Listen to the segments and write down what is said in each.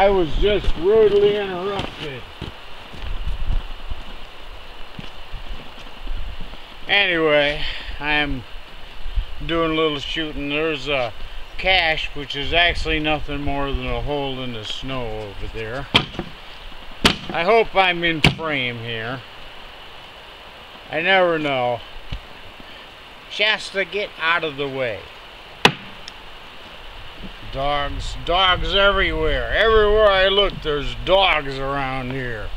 I was just rudely interrupted. Anyway, I'm doing a little shooting. There's a cache, which is actually nothing more than a hole in the snow over there. I hope I'm in frame here. I never know. Shasta, get out of the way. Dogs everywhere. Everywhere I look, there's dogs around here.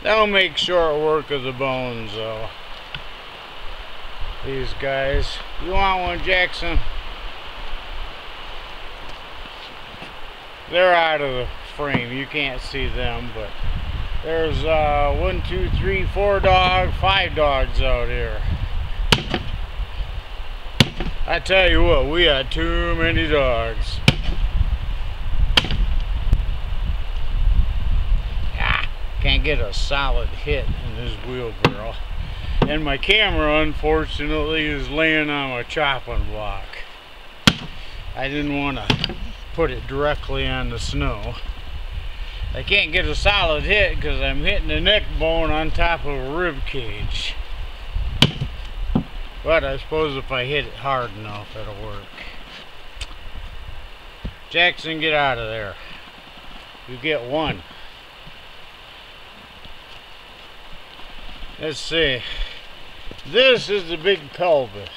They'll make short work of the bones, though. These guys. You want one, Jackson? They're out of the frame. You can't see them, but there's 1, 2, 3, 4 dogs, 5 dogs out here. I tell you what, we got too many dogs. Can't get a solid hit in this wheelbarrow. And my camera, unfortunately, is laying on my chopping block. I didn't want to put it directly on the snow. I can't get a solid hit because I'm hitting the neck bone on top of a rib cage. But I suppose if I hit it hard enough, it'll work. Jackson, get out of there. You get one. Let's see. This is the big pelvis.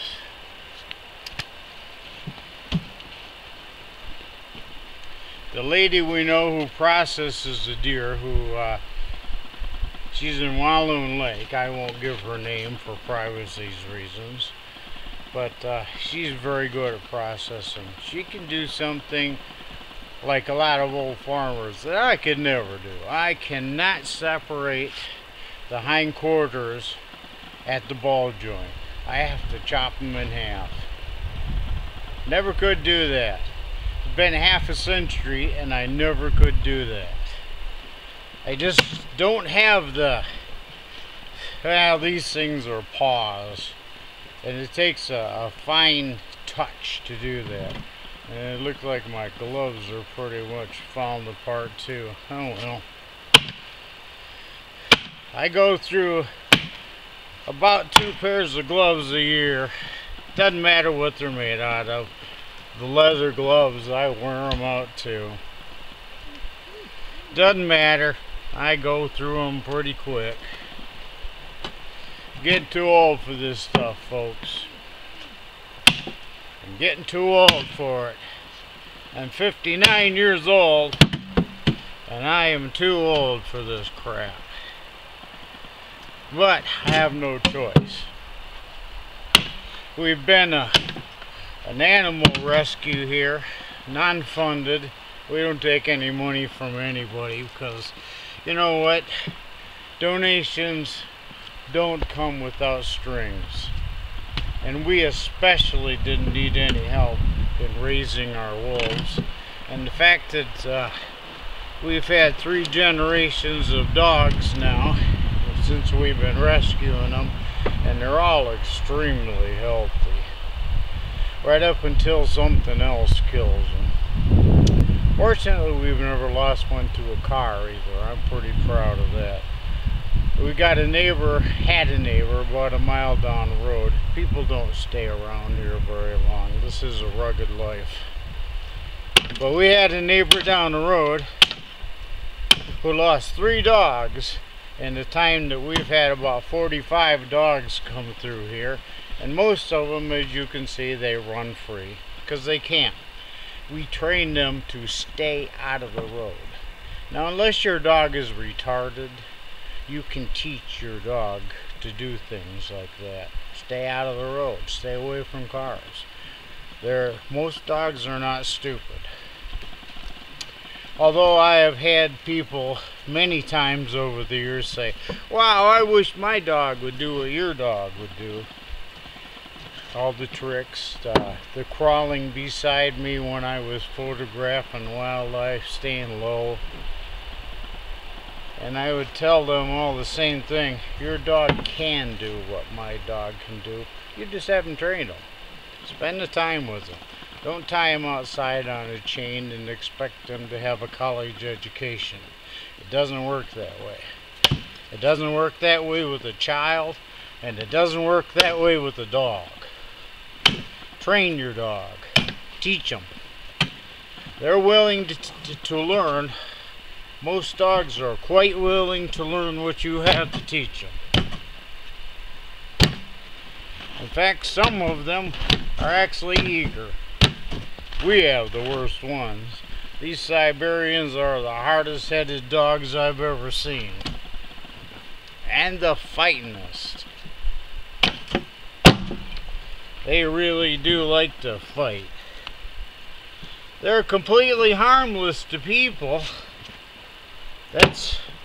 The lady we know who processes the deer, she's in Walloon Lake. I won't give her name for privacy reasons, but she's very good at processing. She can do something like a lot of old farmers that I could never do. I cannot separate the hindquarters at the ball joint. I have to chop them in half. Never could do that. It's been half a century and I never could do that. I just don't have the, well, these things are paws, and it takes a fine touch to do that. And it looks like my gloves are pretty much falling apart too. Oh well. I go through about 2 pairs of gloves a year. Doesn't matter what they're made out of. The leather gloves, I wear them out too. Doesn't matter. I go through them pretty quick. Getting too old for this stuff, folks. I'm getting too old for it. I'm 59 years old, and I am too old for this crap. But I have no choice. We've been an animal rescue here, non-funded. We don't take any money from anybody because, you know what, donations don't come without strings. And we especially didn't need any help in raising our wolves. And the fact that we've had 3 generations of dogs now since we've been rescuing them, and they're all extremely healthy. Right up until something else kills them. Fortunately, we've never lost one to a car either. I'm pretty proud of that. We got a neighbor, had a neighbor about a mile down the road. People don't stay around here very long. This is a rugged life. But we had a neighbor down the road who lost 3 dogs in the time that we've had about 45 dogs come through here. And most of them, as you can see, they run free because they can't. We train them to stay out of the road. Now, unless your dog is retarded, you can teach your dog to do things like that. Stay out of the road. Stay away from cars. Most dogs are not stupid. Although I have had people many times over the years say, wow, I wish my dog would do what your dog would do. All the tricks, the crawling beside me when I was photographing wildlife, staying low. And I would tell them all the same thing. Your dog can do what my dog can do. You just haven't trained him. Spend the time with him. Don't tie him outside on a chain and expect him to have a college education. It doesn't work that way. It doesn't work that way with a child, and it doesn't work that way with a dog. Train your dog. Teach them. They're willing to learn. Most dogs are quite willing to learn what you have to teach them. In fact, some of them are actually eager. We have the worst ones. These Siberians are the hardest headed dogs I've ever seen. And the fightingest. They really do like to fight. They're completely harmless to people.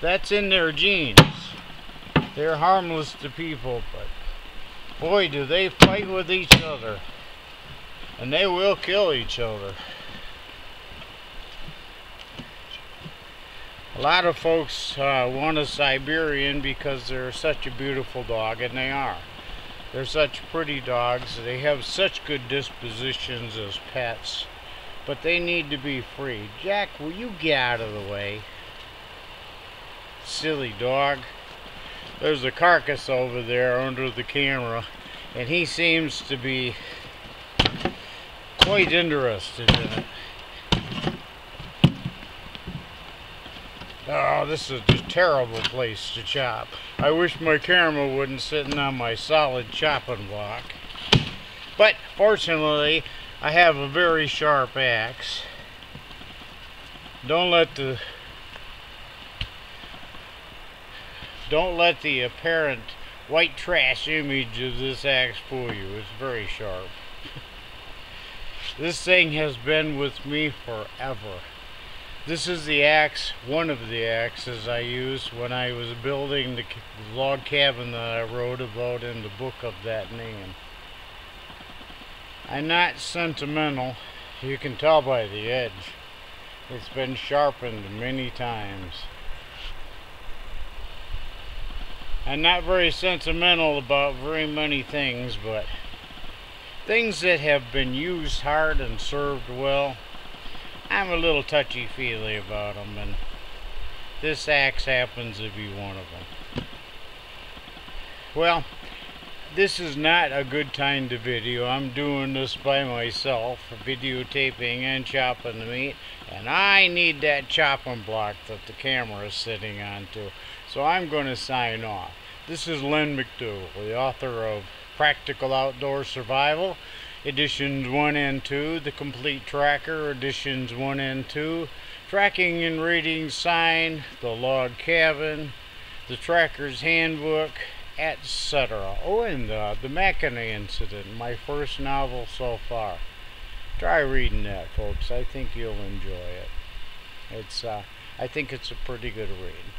That's in their genes. They're harmless to people, but boy, do they fight with each other. And they will kill each other. A lot of folks want a Siberian because they're such a beautiful dog, and they are. They're such pretty dogs. They have such good dispositions as pets, but they need to be free. Jack, will you get out of the way? Silly dog. There's a carcass over there under the camera, and he seems to be quite interested in it. Oh, this is a terrible place to chop. I wish my camera wasn't sitting on my solid chopping block. But fortunately, I have a very sharp axe. Don't let the apparent white trash image of this axe fool you. It's very sharp. This thing has been with me forever. This is the axe, one of the axes I used when I was building the log cabin that I wrote about in the book of that name. I'm not sentimental. You can tell by the edge. It's been sharpened many times. I'm not very sentimental about very many things, but things that have been used hard and served well, I'm a little touchy-feely about them, and this axe happens to be one of them. Well, this is not a good time to video. I'm doing this by myself, videotaping and chopping the meat, and I need that chopping block that the camera is sitting on too. So I'm going to sign off. This is Len McDougall, the author of Practical Outdoor Survival, Editions 1 and 2, The Complete Tracker, Editions 1 and 2, Tracking and Rating Sign, The Log Cabin, The Tracker's Handbook, etc. Oh, and The Mackinac Incident, my first novel so far. Try reading that, folks. I think you'll enjoy it. I think it's a pretty good read.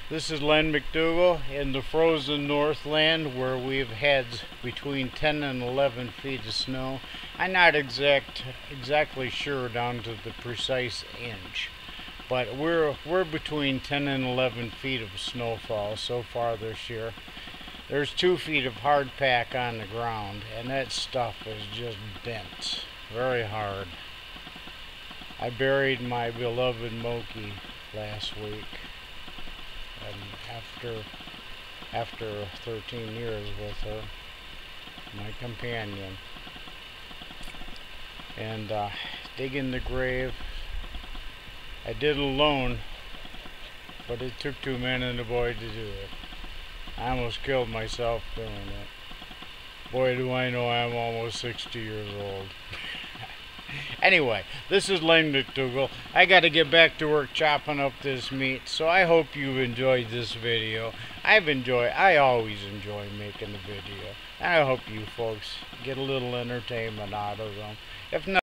This is Len McDougall in the frozen Northland, where we've had between 10 and 11 feet of snow. I'm not exactly sure down to the precise inch, but we're between 10 and 11 feet of snowfall so far this year. There's 2 feet of hard pack on the ground, and that stuff is just bent very hard. I buried my beloved Moki last week. And after 13 years with her, my companion, and digging the grave, I did it alone, but it took 2 men and a boy to do it. I almost killed myself doing it. Boy, do I know I'm almost 60 years old. Anyway, this is Len McDougall. I got to get back to work chopping up this meat, so I hope you've enjoyed this video. I always enjoy making the video. And I hope you folks get a little entertainment out of them. If not,